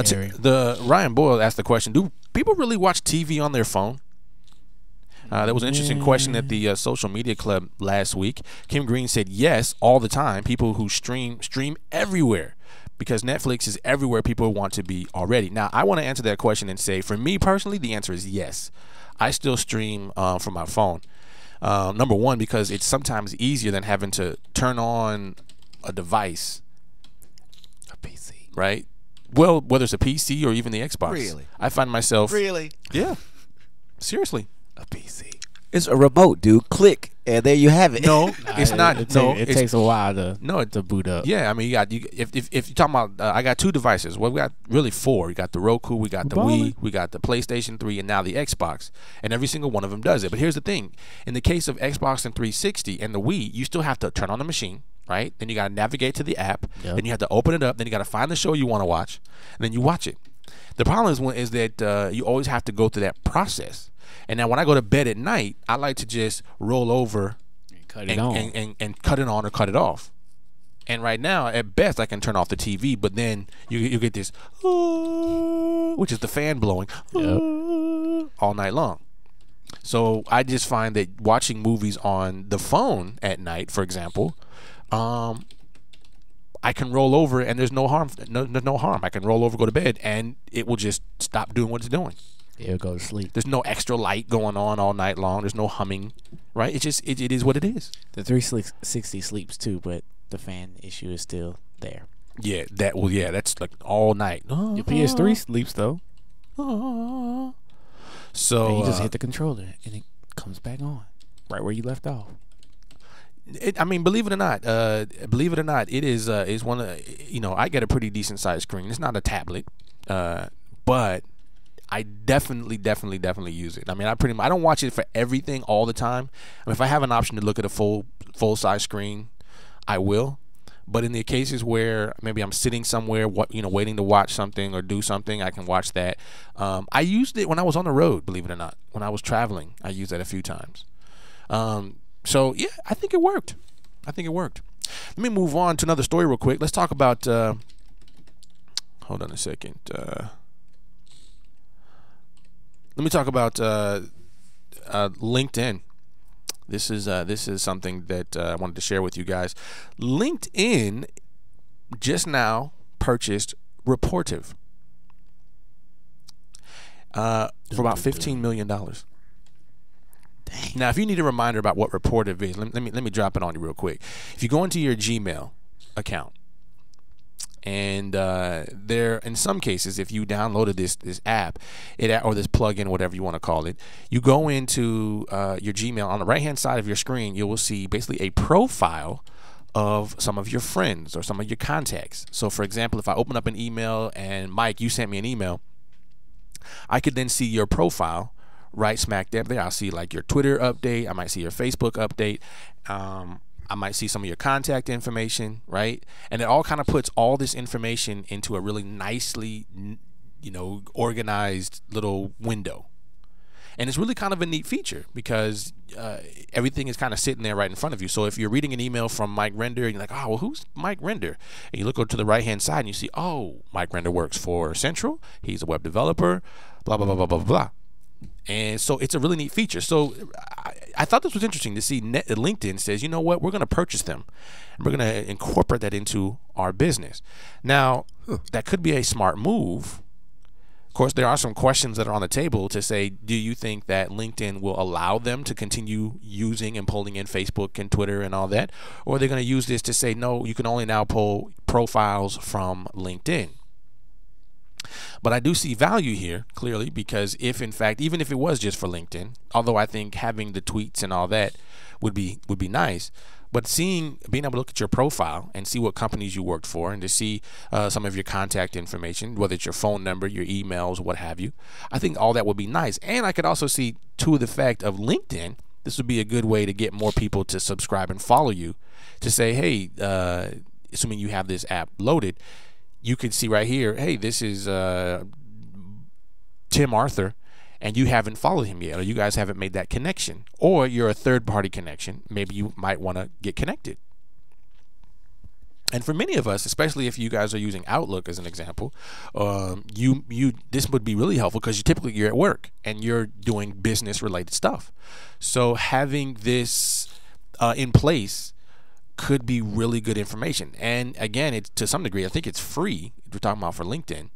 Scary. The Ryan Boyle asked the question: do people really watch TV on their phone? That was an interesting question at the social media club last week. Kim Green said yes, all the time. People who stream everywhere because Netflix is everywhere people want to be already. Now, I want to answer that question and say, for me personally, the answer is yes. I still stream from my phone. Number one, because it's sometimes easier than having to turn on a device, A PC. right? Well, whether it's a PC or even the Xbox. Really? I find myself, Really? yeah, seriously. A PC. It's a remote, dude. Click, and there you have it. No, it's not. It No, it it's, takes a while to no, to boot up. yeah. I mean, if you're talking about, I got two devices. Well, we got really four. We got the Roku, we got the Wii, we got the PlayStation 3, and now the Xbox. And every single one of them does it. But here's the thing: in the case of Xbox and 360 and the Wii, you still have to turn on the machine, right? Then you got to navigate to the app. Yep. Then you have to open it up. Then you got to find the show you want to watch, and then you watch it. The problem is that you always have to go through that process. And now when I go to bed at night, I like to just roll over Cut it on. and cut it on or cut it off. And right now, at best, I can turn off the TV, but then you get this, which is the fan blowing all night long. So I just find that watching movies on the phone at night, for example, I can roll over and there's no harm. There's no harm. I can roll over, go to bed, and it will just stop doing what it's doing. It'll go to sleep. There's no extra light going on all night long. There's no humming, right? It's just it is what it is. The 360 sleeps too, but the fan issue is still there. Yeah, that's like all night. Your PS3 sleeps though. So And you just hit the controller and it comes back on right where you left off. I mean, believe it or not, it is one of, I get a pretty decent sized screen. It's not a tablet, but I definitely use it. I mean, I don't watch it for everything all the time. I mean, if I have an option to look at a full size screen, I will. But in the cases where maybe I'm sitting somewhere, waiting to watch something or do something, I can watch that. I used it when I was on the road. Believe it or not, when I was traveling, I used that a few times. So yeah, I think it worked. Let me move on to another story real quick. Let's talk about. Hold on a second. Let me talk about LinkedIn. This is something that I wanted to share with you guys. LinkedIn just now purchased Reportive for about $15 million. Dang. Now, if you need a reminder about what Reportive is, let me drop it on you real quick. If you go into your Gmail account, and there, in some cases, if you downloaded this app, or this plugin, whatever you want to call it, you go into your Gmail. On the right-hand side of your screen, you will see basically a profile of some of your friends or some of your contacts. So, for example, if I open up an email and Mike, you sent me an email, I could then see your profile right smack dab there. I'll see like your Twitter update. I might see your Facebook update. I might see some of your contact information, right? And it all kind of puts all this information into a really nicely, organized little window. And it's really kind of a neat feature because everything is kind of sitting there right in front of you. So if you're reading an email from Mike Render and you're like, oh, well, who's Mike Render? And you look over to the right-hand side and you see, oh, Mike Render works for Central. He's a web developer, blah, blah, blah, blah, blah, blah. And so it's a really neat feature. So I thought this was interesting to see LinkedIn says, you know what, we're going to purchase them. And we're going to incorporate that into our business. Now, that could be a smart move, Of course, there are some questions that are on the table to say, do you think that LinkedIn will allow them to continue using and pulling in Facebook and Twitter and all that? Or are they going to use this to say, no, you can only now pull profiles from LinkedIn? But I do see value here, clearly, because if, in fact, even if it was just for LinkedIn, although I think having the tweets and all that would be nice, but being able to look at your profile and see what companies you worked for and to see some of your contact information, whether it's your phone number, your emails, what have you, I think all that would be nice. And I could also see, to the fact of LinkedIn, this would be a good way to get more people to subscribe and follow you, to say, hey, assuming you have this app loaded, you can see right here, hey, this is Tim Arthur, and you haven't followed him yet, or you guys haven't made that connection, or you're a third-party connection. Maybe you might want to get connected. And for many of us, especially if you guys are using Outlook as an example, this would be really helpful because you're at work and you're doing business-related stuff. So having this in place could be really good information. And again, it's to some degree, I think it's free. We're talking about for LinkedIn.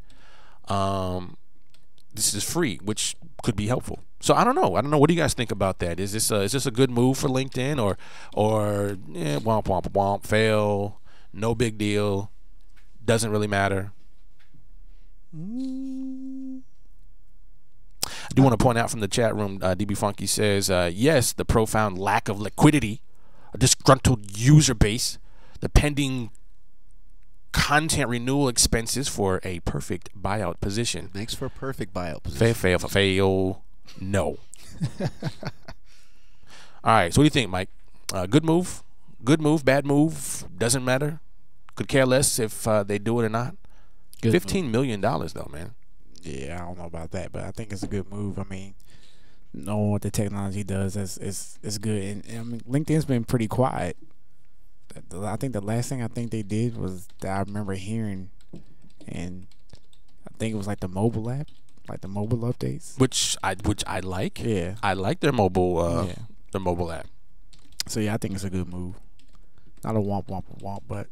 This is free, which could be helpful. So I don't know. What do you guys think about that? Is this a good move for LinkedIn, or womp womp womp, fail, no big deal, doesn't really matter? I do want to point out from the chat room, DB Funky says, yes, the profound lack of liquidity, a disgruntled user base, the pending content renewal expenses for a perfect buyout position. Makes for a perfect buyout position. Fail. No. All right. So what do you think, Mike? Good move? Good move? Bad move? Doesn't matter? Could care less if they do it or not? Good $15 million, though, man. Yeah, I don't know about that, but I think it's a good move. I mean, knowing what the technology does is good. And I mean, LinkedIn's been pretty quiet. I think the last thing I think they did was that I remember hearing, and I think it was like the mobile app, like the mobile updates, Which I like. Yeah, I like their mobile their mobile app. so yeah, I think it's a good move. Not a womp womp womp, but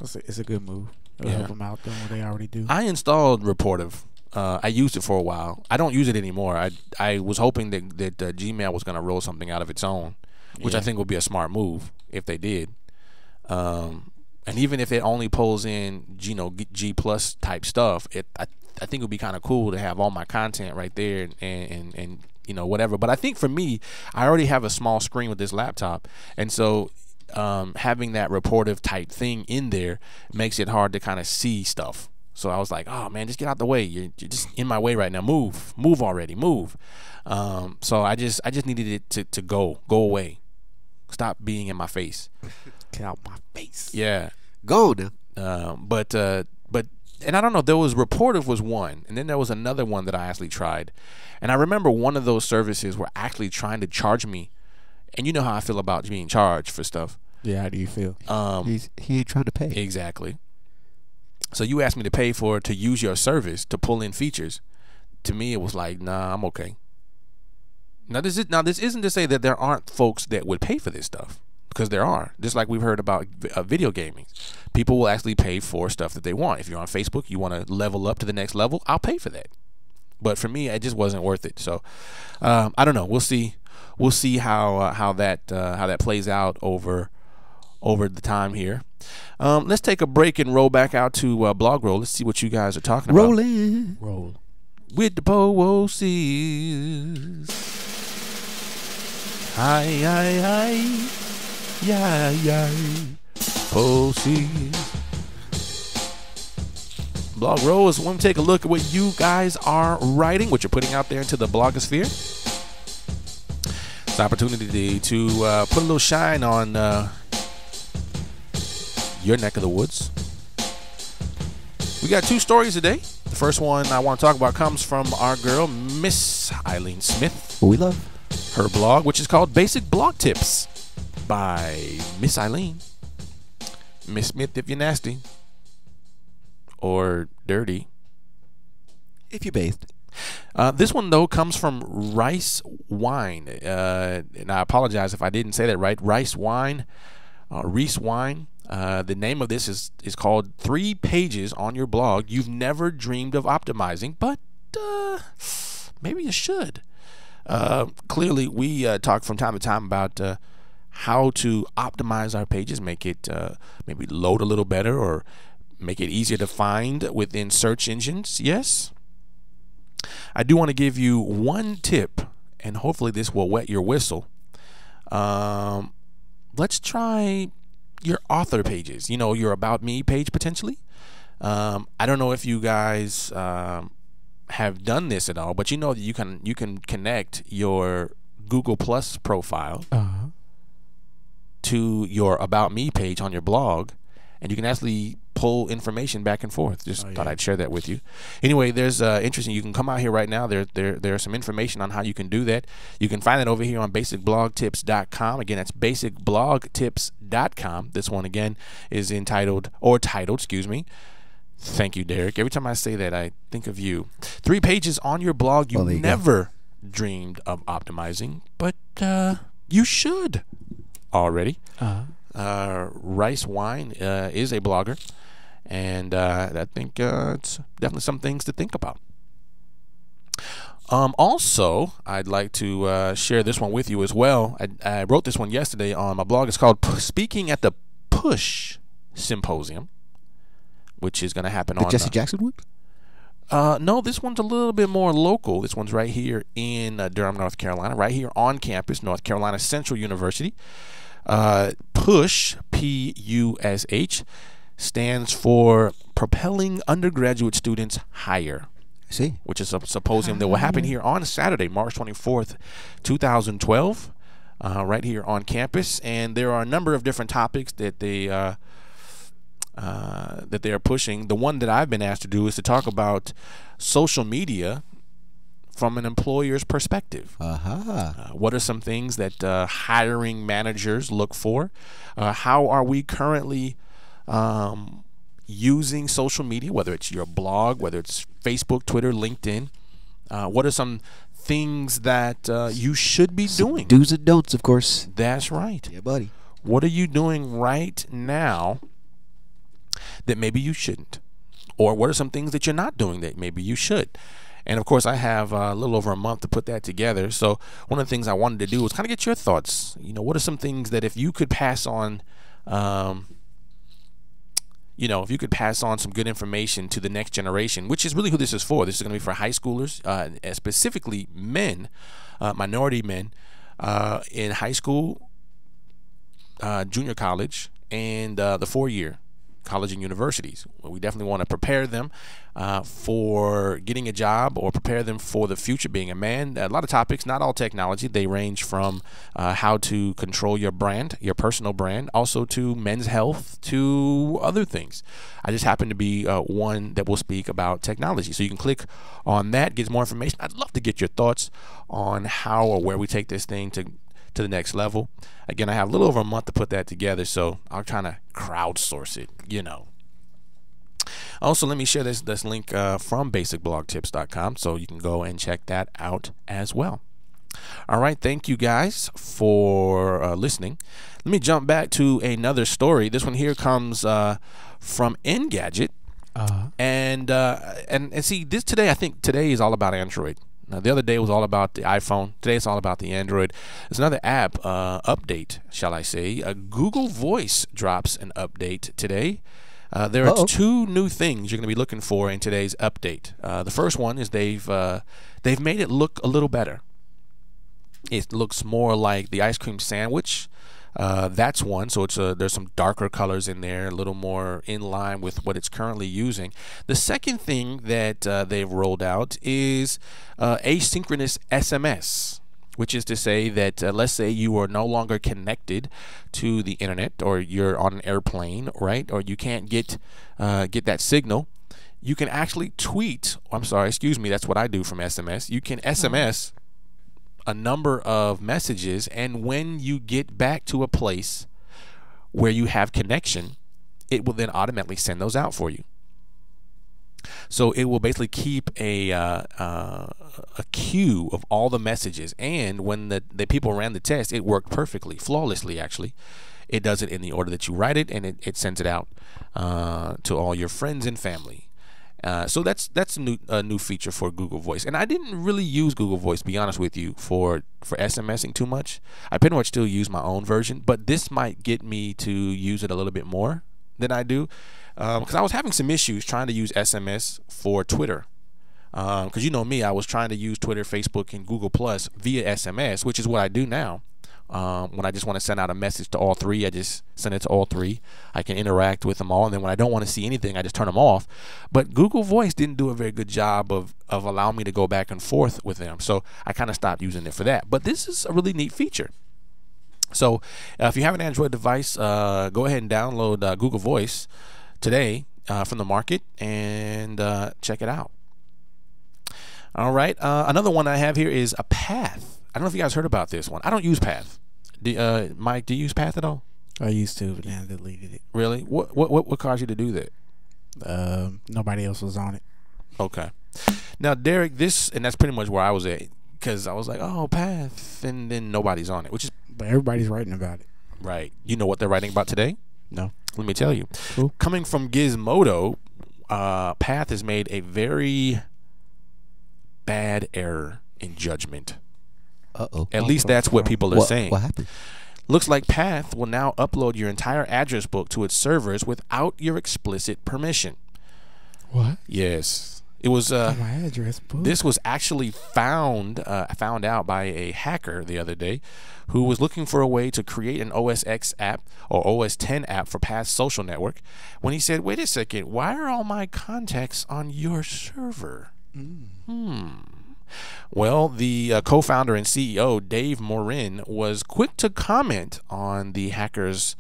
it's a good move. It'll help them out doing what they already do. I installed Reportive. I used it for a while. I don't use it anymore. I was hoping that Gmail was going to roll something out of its own, which I think would be a smart move if they did. And even if it only pulls in G plus type stuff, I think it would be kind of cool to have all my content right there and whatever. But I think for me, I already have a small screen with this laptop, and so having that Reportive type thing in there makes it hard to kind of see stuff. So I was like, oh man, just get out the way. You're just in my way right now. Move already. Move. So I just needed it to go away. Stop being in my face. Get out my face. Yeah. Go now. But and I don't know, there was Reportive was one, and then there was another one that I actually tried. And I remember one of those services were actually trying to charge me. And you know how I feel about being charged for stuff. Yeah, how do you feel? He ain't trying to pay. Exactly. So you asked me to pay to use your service to pull in features. To me, it was like, nah, I'm okay. Now this isn't to say that there aren't folks that would pay for this stuff, because there are. Just like we've heard about video gaming, people will actually pay for stuff that they want. If you're on Facebook, you want to level up to the next level, I'll pay for that. But for me, it just wasn't worth it. So I don't know. We'll see. We'll see how that plays out over the time here. Let's take a break and roll back out to Blog Roll. Let's see what you guys are talking about. Roll With the Po-O-Cs. Hi. Yeah. Po-Cs. Blog Roll is when we take a look at what you guys are writing, what you're putting out there into the blogosphere. It's an opportunity to put a little shine on your neck of the woods. We got 2 stories today. The first one I want to talk about comes from our girl, Miss Eileen Smith. Who we love. Her blog, which is called Basic Blog Tips by Miss Eileen. Miss Smith, if you're nasty or dirty. If you bathed. This one, though, comes from Rice Wine. And I apologize if I didn't say that right. Rice Wine. Reese Wine. The name of this is called 3 Pages on Your Blog You've Never Dreamed of Optimizing, but maybe you should. Clearly, we talk from time to time about how to optimize our pages, make it maybe load a little better or make it easier to find within search engines. Yes. I do want to give you one tip, and hopefully this will wet your whistle. Let's try your author pages, your About Me page potentially. I don't know if you guys have done this at all, but that you can connect your Google Plus profile to your About Me page on your blog, and you can actually pull information back and forth. Just thought I'd share that with you. Anyway, there's interesting. You can come out here right now. There's some information on how you can do that. You can find that over here on basicblogtips.com. Again, that's basicblogtips.com. This one again is titled, excuse me. Thank you, Derek. Every time I say that, I think of you. 3 pages on your blog you never dreamed of optimizing, but you should already. Rice Wine is a blogger, and I think it's definitely some things to think about. Also, I'd like to share this one with you as well. I wrote this one yesterday on my blog. It's called Speaking at the Push Symposium, which is going to happen on Jesse Jackson one? No, this one's a little bit more local. This one's right here in Durham, North Carolina, right here on campus, North Carolina Central University. PUSH, P-U-S-H, stands for Propelling Undergraduate Students Higher. I see. Which is a symposium that will happen here on Saturday, March 24th, 2012, right here on campus. And there are a number of different topics that they are pushing. The one that I've been asked to do is to talk about social media from an employer's perspective. What are some things that hiring managers look for? How are we currently using social media, whether it's your blog, whether it's Facebook, Twitter, LinkedIn? What are some things that you should be doing? Do's and don'ts, of course. That's right. Yeah, buddy. What are you doing right now that maybe you shouldn't? Or what are some things that you're not doing that maybe you should? And of course, I have a little over a month to put that together. So one of the things I wanted to do was kind of get your thoughts. What are some things that if you could pass on, if you could pass on some good information to the next generation, which is really who this is for. This is going to be for high schoolers, specifically men, minority men, in high school, junior college, and the 4-year college and universities. We definitely want to prepare them for getting a job or prepare them for the future being a man. A lot of topics, not all technology. They range from how to control your brand, your personal brand, also to men's health, to other things. I just happen to be one that will speak about technology. So you can click on that, get more information. I'd love to get your thoughts on how or where we take this thing to the next level. Again, I have a little over a month to put that together, so I'll try to crowdsource it, Also, let me share this link from basicblogtips.com so you can go and check that out as well. All right, thank you guys for listening. Let me jump back to another story. This one here comes from Engadget. And see, I think today is all about Android. Now, the other day was all about the iPhone. Today it's all about the Android. There's another app update, shall I say. Google Voice drops an update today. There are 2 new things you're going to be looking for in today's update. The first one is they've made it look a little better. It looks more like the ice cream sandwich. That's one. So there's some darker colors in there, a little more in line with what it's currently using. The second thing that they've rolled out is asynchronous SMS, which is to say that let's say you are no longer connected to the internet, or you're on an airplane, right? Or you can't get that signal. You can actually tweet. That's what I do from SMS. You can SMS a number of messages, and when you get back to a place where you have connection, it will then automatically send those out for you. So it will basically keep a queue of all the messages, and when the people ran the test, it worked perfectly, flawlessly actually. It does it in the order that you write it, and it sends it out to all your friends and family. So that's a new feature for Google Voice, and I didn't really use Google Voice, to be honest with you, for SMSing too much. I pretty much still use my own version, but this might get me to use it a little bit more than I do, because I was having some issues trying to use SMS for Twitter. Because you know me, I was trying to use Twitter, Facebook, and Google Plus via SMS, which is what I do now. When I just want to send out a message to all three, I just send it to all three. I can interact with them all, and then when I don't want to see anything, I just turn them off. But Google Voice didn't do a very good job of allowing me to go back and forth with them, so I kind of stopped using it for that. But this is a really neat feature. So if you have an Android device, go ahead and download Google Voice today from the market and check it out. All right, another one I have here is a Path. I don't know if you guys heard about this one. I don't use Path. Mike, do you use Path at all? I used to, but then I deleted it. Really? What caused you to do that? Nobody else was on it. Okay. Now, Derek, and that's pretty much where I was at, because I was like, oh, Path, and then nobody's on it, which is... But everybody's writing about it. Right. You know what they're writing about today? No. Let me tell you. Cool. Coming from Gizmodo, Path has made a very bad error in judgment. Uh-oh. At least that's what people are saying. What happened? Looks like Path will now upload your entire address book to its servers without your explicit permission. What? Yes. It was my address book. This was actually found out by a hacker the other day who was looking for a way to create an OS X app or OS X app for Path's social network, when he said, wait a second, why are all my contacts on your server? Well, the co-founder and CEO, Dave Morin, was quick to comment on the hacker's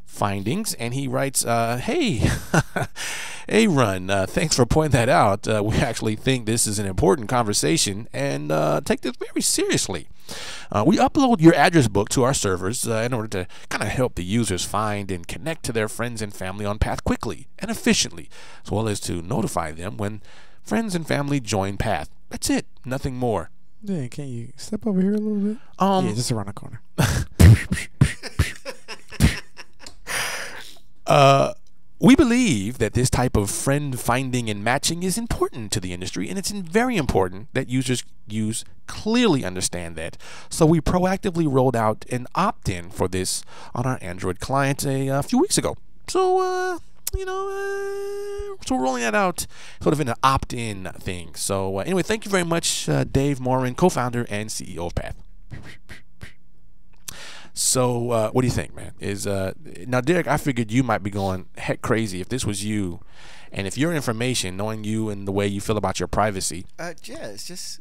findings, and he writes, hey, Aaron, thanks for pointing that out. We actually think this is an important conversation and take this very seriously. We upload your address book to our servers in order to kind of help the users find and connect to their friends and family on Path quickly and efficiently, as well as to notify them when friends and family join Path. That's it. Nothing more. Yeah, can you step over here a little bit? Yeah, just around the corner. We believe that this type of friend finding and matching is important to the industry, and it's very important that users clearly understand that. So we proactively rolled out an opt-in for this on our Android client a few weeks ago. So, so we're rolling that out sort of in an opt-in thing. So anyway, thank you very much, Dave Morin, co-founder and CEO of Path. So what do you think, man? Now, Derek, I figured you might be going heck crazy if this was you, and if your information, knowing you and the way you feel about your privacy. It's just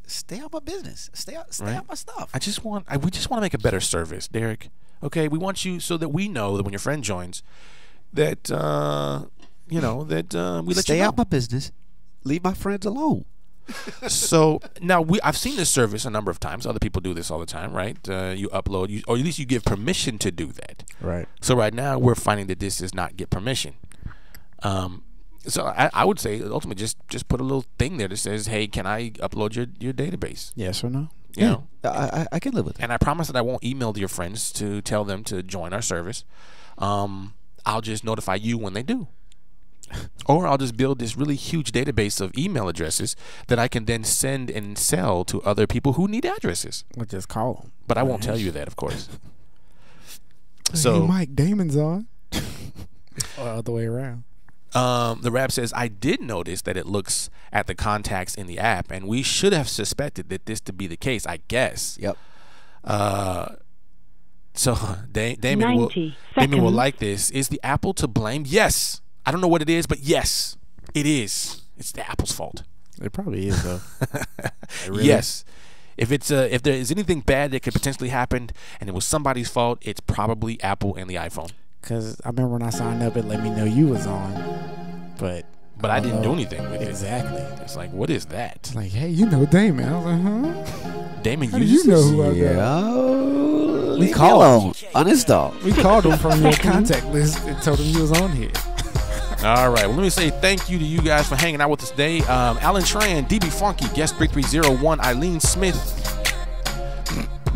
stay on my business. Stay Right? on my stuff. We just want to make a better service, Derek. Okay, we want you so that we know that when your friend joins, that we let you Stay know. out my business. Leave my friends alone. So now I've seen this service a number of times. Other people do this all the time, right? You upload, or at least you give permission to do that. Right. So right now we're finding that this does not get permission. So I would say ultimately just put a little thing there that says, hey, can I upload your database? Yes or no? You know? I can live with it. And I promise that I won't email to your friends to tell them to join our service. I'll just notify you when they do. Or I'll just build this really huge database of email addresses that I can then send and sell to other people who need addresses. We'll just call them. But I won't tell you that, of course. So, hey, Mike, Damon's on. Or other way around. The rap says, I did notice that it looks at the contacts in the app, and we should have suspected that this to be the case, I guess. Yep. So Damon will like this. Is the Apple to blame? Yes. I don't know what it is, but yes, it is. It's the Apple's fault. It probably is, though. Really? Yes. If there is anything bad that could potentially happen and it was somebody's fault, it's probably Apple and the iPhone. Because I remember when I signed up, it let me know you was on. But I didn't do anything with exactly. it. It's like, what is that? It's like, hey, you know Damon. I was like, huh? Damon How do uses you know this? who I got? Yeah. We called him. Uninstall. We called him from your contact list and told him you was on here. All right. Well, let me say thank you to you guys for hanging out with us today. Alan Tran, DB Funky, Guest 3301, Eileen Smith,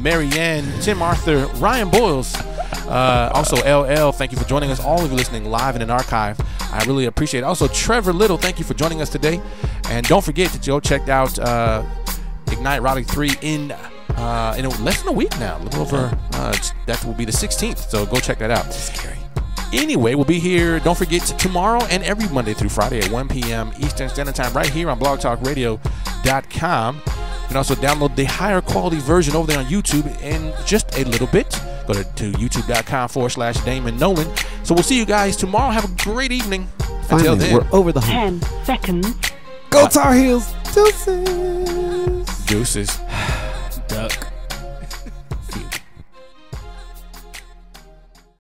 Marianne, Tim Arthur, Ryan Boyles, also LL. Thank you for joining us. All of you listening live and in archive, I really appreciate it. Also, Trevor Little, thank you for joining us today. And don't forget to go check out Ignite Raleigh 3 in less than a week now. A little over, that will be the 16th. So go check that out. Scary. Anyway, we'll be here. Don't forget tomorrow and every Monday through Friday at 1 p.m. Eastern Standard Time right here on blogtalkradio.com. You can also download the higher quality version over there on YouTube in just a little bit. Go to youtube.com/Damond Nollan. So we'll see you guys tomorrow. Have a great evening. Finally, Until then, we're over the hump. 10 seconds. Go Tar Heels. Deuces. deuces.